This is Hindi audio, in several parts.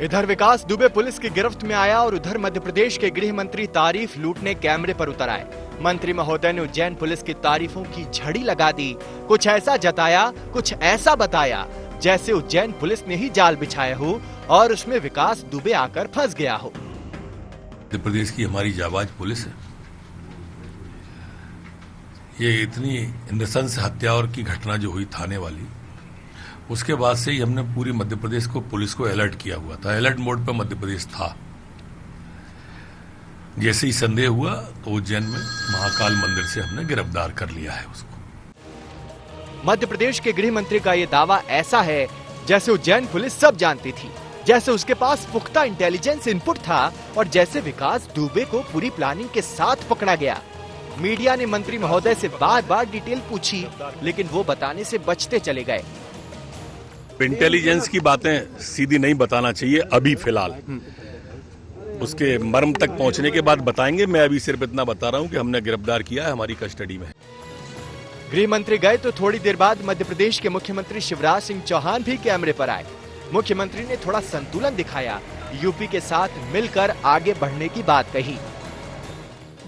इधर विकास दुबे पुलिस की गिरफ्त में आया और उधर मध्य प्रदेश के गृह मंत्री तारीफ लूटने कैमरे पर उतर आए। मंत्री महोदय ने उज्जैन पुलिस की तारीफों की झड़ी लगा दी। कुछ ऐसा जताया, कुछ ऐसा बताया जैसे उज्जैन पुलिस ने ही जाल बिछाया हो और उसमें विकास दुबे आकर फंस गया हो। मध्य प्रदेश की हमारी जाबाज पुलिस है। ये इतनी नृशंस हत्या और की घटना जो हुई थाने वाली, उसके बाद से ही हमने पूरी मध्य प्रदेश को पुलिस को अलर्ट किया हुआ था। अलर्ट मोड पर मध्य प्रदेश था। जैसे ही संदेह हुआ तो उज्जैन में महाकाल मंदिर से हमने गिरफ्तार कर लिया है उसको। मध्य प्रदेश के गृह मंत्री का ये दावा ऐसा है जैसे उज्जैन पुलिस सब जानती थी, जैसे उसके पास पुख्ता इंटेलिजेंस इनपुट था और जैसे विकास दुबे को पूरी प्लानिंग के साथ पकड़ा गया। मीडिया ने मंत्री महोदय से बार बार डिटेल पूछी, लेकिन वो बताने से बचते चले गए। इंटेलिजेंस की बातें सीधी नहीं बताना चाहिए अभी फिलहाल, उसके मर्म तक पहुंचने के बाद बताएंगे। मैं अभी सिर्फ इतना बता रहा हूं कि हमने गिरफ्तार किया है, हमारी कस्टडी में है। गृह मंत्री गए तो थोड़ी देर बाद मध्य प्रदेश के मुख्यमंत्री शिवराज सिंह चौहान भी कैमरे पर आए। मुख्यमंत्री ने थोड़ा संतुलन दिखाया, यूपी के साथ मिलकर आगे बढ़ने की बात कही।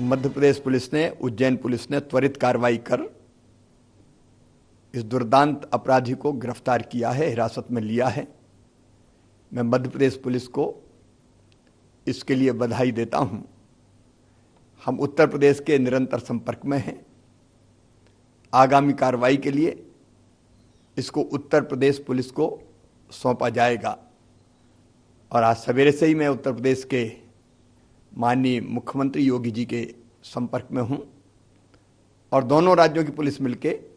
मध्य प्रदेश पुलिस ने, उज्जैन पुलिस ने त्वरित कार्रवाई कर इस दुर्दांत अपराधी को गिरफ्तार किया है, हिरासत में लिया है। मैं मध्य प्रदेश पुलिस को इसके लिए बधाई देता हूं। हम उत्तर प्रदेश के निरंतर संपर्क में हैं। आगामी कार्रवाई के लिए इसको उत्तर प्रदेश पुलिस को सौंपा जाएगा और आज सवेरे से ही मैं उत्तर प्रदेश के माननीय मुख्यमंत्री योगी जी के संपर्क में हूं और दोनों राज्यों की पुलिस मिलकर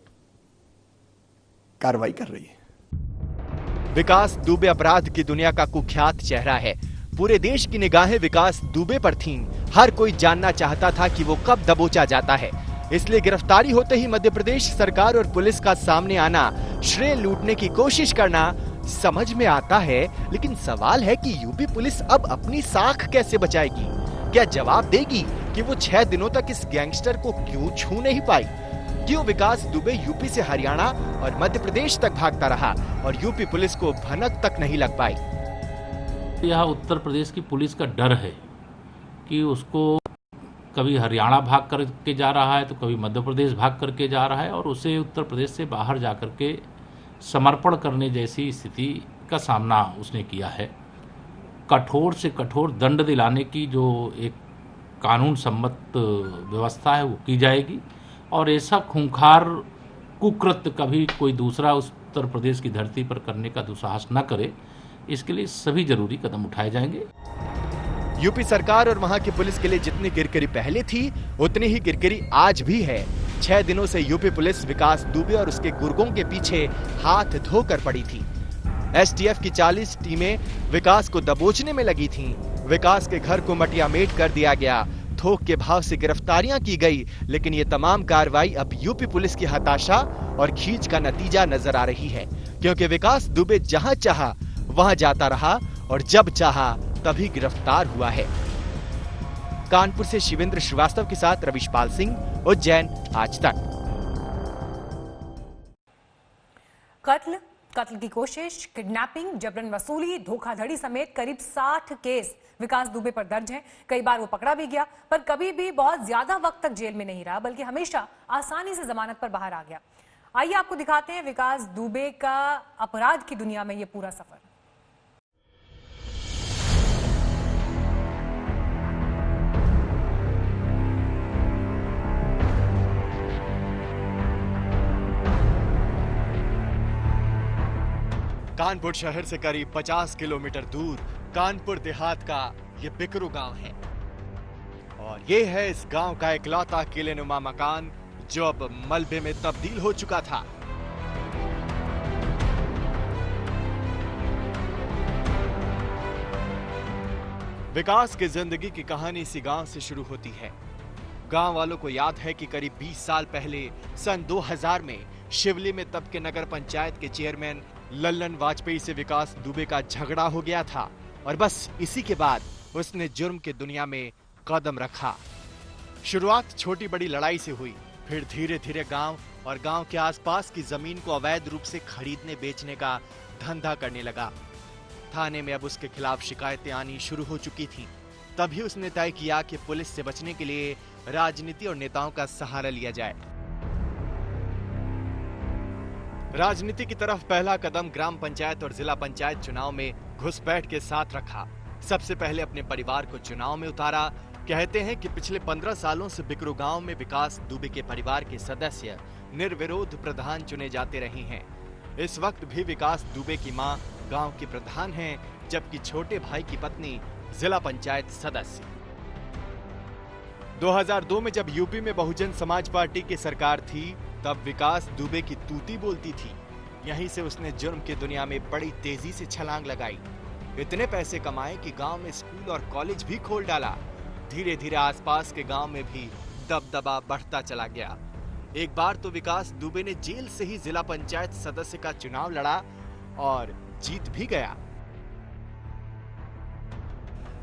कार्रवाई कर रही है। विकास दुबे अपराध की दुनिया का कुख्यात चेहरा है। पूरे देश की निगाहें विकास दुबे पर थीं। हर कोई जानना चाहता था कि वो कब दबोचा जाता है। इसलिए गिरफ्तारी होते ही मध्य प्रदेश सरकार और पुलिस का सामने आना, श्रेय लूटने की कोशिश करना समझ में आता है। लेकिन सवाल है कि यूपी पुलिस अब अपनी साख कैसे बचाएगी? क्या जवाब देगी कि वो 6 दिनों तक इस गैंगस्टर को क्यों छू नहीं पाई? क्यों विकास दुबे यूपी से हरियाणा और मध्य प्रदेश तक भागता रहा और यूपी पुलिस को भनक तक नहीं लग पाई? यह उत्तर प्रदेश की पुलिस का डर है कि उसको कभी हरियाणा भाग करके जा रहा है तो कभी मध्य प्रदेश भाग करके जा रहा है और उसे उत्तर प्रदेश से बाहर जाकर के समर्पण करने जैसी स्थिति का सामना उसने किया है। कठोर से कठोर दंड दिलाने की जो एक कानून सम्मत व्यवस्था है वो की जाएगी और ऐसा खूंखार कुकृत्य कभी कोई दूसरा उत्तर प्रदेश की धरती पर करने का दुस्साहस न करे, इसके लिए सभी जरूरी कदम उठाए जाएंगे। यूपी सरकार और वहां की पुलिस के लिए जितनी किरकिरी पहले थी उतनी ही किरकिरी आज भी है। 6 दिनों से यूपी पुलिस विकास दुबे और उसके गुर्गों के पीछे हाथ धोकर पड़ी थी। एसटीएफ की 40 टीमें विकास को दबोचने में लगी थीं। विकास के घर को मटियामेट कर दिया गया। थोक के भाव से गिरफ्तारियां की गई, लेकिन ये तमाम कार्रवाई अब यूपी पुलिस की हताशा और खींच का नतीजा नजर आ रही है, क्योंकि विकास दुबे जहां चाहा वहां जाता रहा और जब चाहा तभी गिरफ्तार हुआ है। कानपुर से शिवेंद्र श्रीवास्तव के साथ रविशपाल सिंह, उज्जैन, आज तक। कत्ल की कोशिश, किडनैपिंग, जबरन वसूली, धोखाधड़ी समेत करीब 60 केस विकास दुबे पर दर्ज हैं। कई बार वो पकड़ा भी गया, पर कभी भी बहुत ज्यादा वक्त तक जेल में नहीं रहा, बल्कि हमेशा आसानी से जमानत पर बाहर आ गया। आइए आपको दिखाते हैं विकास दुबे का अपराध की दुनिया में ये पूरा सफर। कानपुर शहर से करीब 50 किलोमीटर दूर कानपुर देहात का ये बिकरू गांव है और ये है इस गांव का इकलौता किलेनुमा मकान जो अब मलबे में तब्दील हो चुका था। विकास की जिंदगी की कहानी इसी गांव से शुरू होती है। गांव वालों को याद है कि करीब 20 साल पहले सन 2000 में शिवली में तब के नगर पंचायत के चेयरमैन लल्लन वाजपेयी से विकास दुबे का झगड़ा हो गया था और बस इसी के बाद उसने जुर्म की दुनिया में कदम रखा। शुरुआत छोटी बड़ी लड़ाई से हुई, फिर धीरे धीरे गांव और गांव के आसपास की जमीन को अवैध रूप से खरीदने बेचने का धंधा करने लगा। थाने में अब उसके खिलाफ शिकायतें आनी शुरू हो चुकी थीं। तभी उसने तय किया कि पुलिस से बचने के लिए राजनीति और नेताओं का सहारा लिया जाए। राजनीति की तरफ पहला कदम ग्राम पंचायत और जिला पंचायत चुनाव में घुसपैठ के साथ रखा। सबसे पहले अपने परिवार को चुनाव में उतारा। कहते हैं कि पिछले 15 सालों से बिकरू गांव में विकास दुबे के परिवार के सदस्य निर्विरोध प्रधान चुने जाते रहे हैं। इस वक्त भी विकास दुबे की मां गांव की प्रधान हैं, जबकि छोटे भाई की पत्नी जिला पंचायत सदस्य। 2002 में जब यूपी में बहुजन समाज पार्टी की सरकार थी, तब विकास दुबे की तूती बोलती थी। यहीं से उसने जुर्म की दुनिया में बड़ी तेजी से छलांग लगाई। इतने पैसे कमाए कि गांव में स्कूल और कॉलेज भी खोल डाला। धीरे धीरे आसपास के गांव में भी दबदबा बढ़ता चला गया। एक बार तो विकास दुबे ने जेल से ही जिला पंचायत सदस्य का चुनाव लड़ा और जीत भी गया।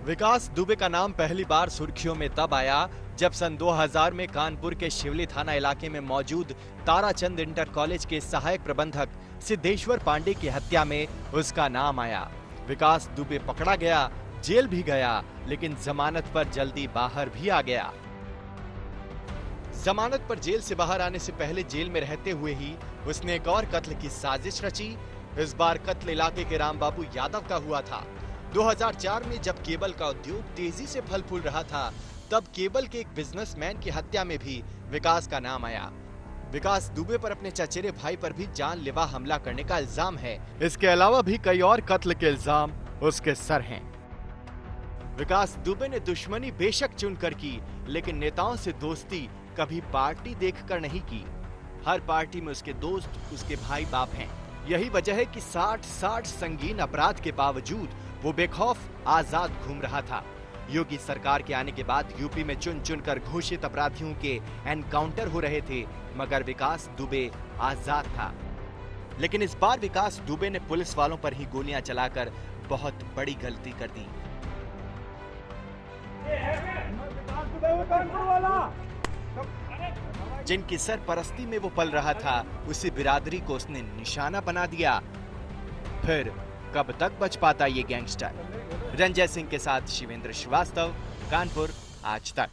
विकास दुबे का नाम पहली बार सुर्खियों में तब आया जब सन 2000 में कानपुर के शिवली थाना इलाके में मौजूद ताराचंद इंटर कॉलेज के सहायक प्रबंधक सिद्धेश्वर पांडे की हत्या में उसका नाम आया। विकास दुबे पकड़ा गया, जेल भी गया, लेकिन जमानत पर जल्दी बाहर भी आ गया। जमानत पर जेल से बाहर आने से पहले जेल में रहते हुए ही उसने एक और कत्ल की साजिश रची। इस बार कत्ल इलाके के रामबाबू यादव का हुआ था। 2004 में जब केबल का उद्योग तेजी से फल फूल रहा था, तब केबल के एक बिजनेसमैन की हत्या में भी विकास का नाम आया। विकास दुबे पर अपने चचेरे भाई पर भी जानलेवा हमला करने का इल्जाम है। इसके अलावा भी कई और कत्ल के इल्जाम उसके सर हैं। विकास दुबे ने दुश्मनी बेशक चुनकर की, लेकिन नेताओं से दोस्ती कभी पार्टी देखकर नहीं की। हर पार्टी में उसके दोस्त उसके भाई बाप हैं। यही वजह है कि 60 संगीन अपराध के बावजूद वो बेखौफ आजाद घूम रहा था। योगी सरकार के आने के बाद यूपी में चुन चुन कर घोषित अपराधियों के एनकाउंटर हो रहे थे, मगर विकास दुबे आजाद था। लेकिन इस बार विकास दुबे ने पुलिस वालों पर ही गोलियां चलाकर बहुत बड़ी गलती कर दी। जिनकी सरपरस्ती में वो पल रहा था, उसी बिरादरी को उसने निशाना बना दिया। फिर कब तक बच पाता ये गैंगस्टर? रंजय सिंह के साथ शिवेंद्र श्रीवास्तव, कानपुर, आज तक।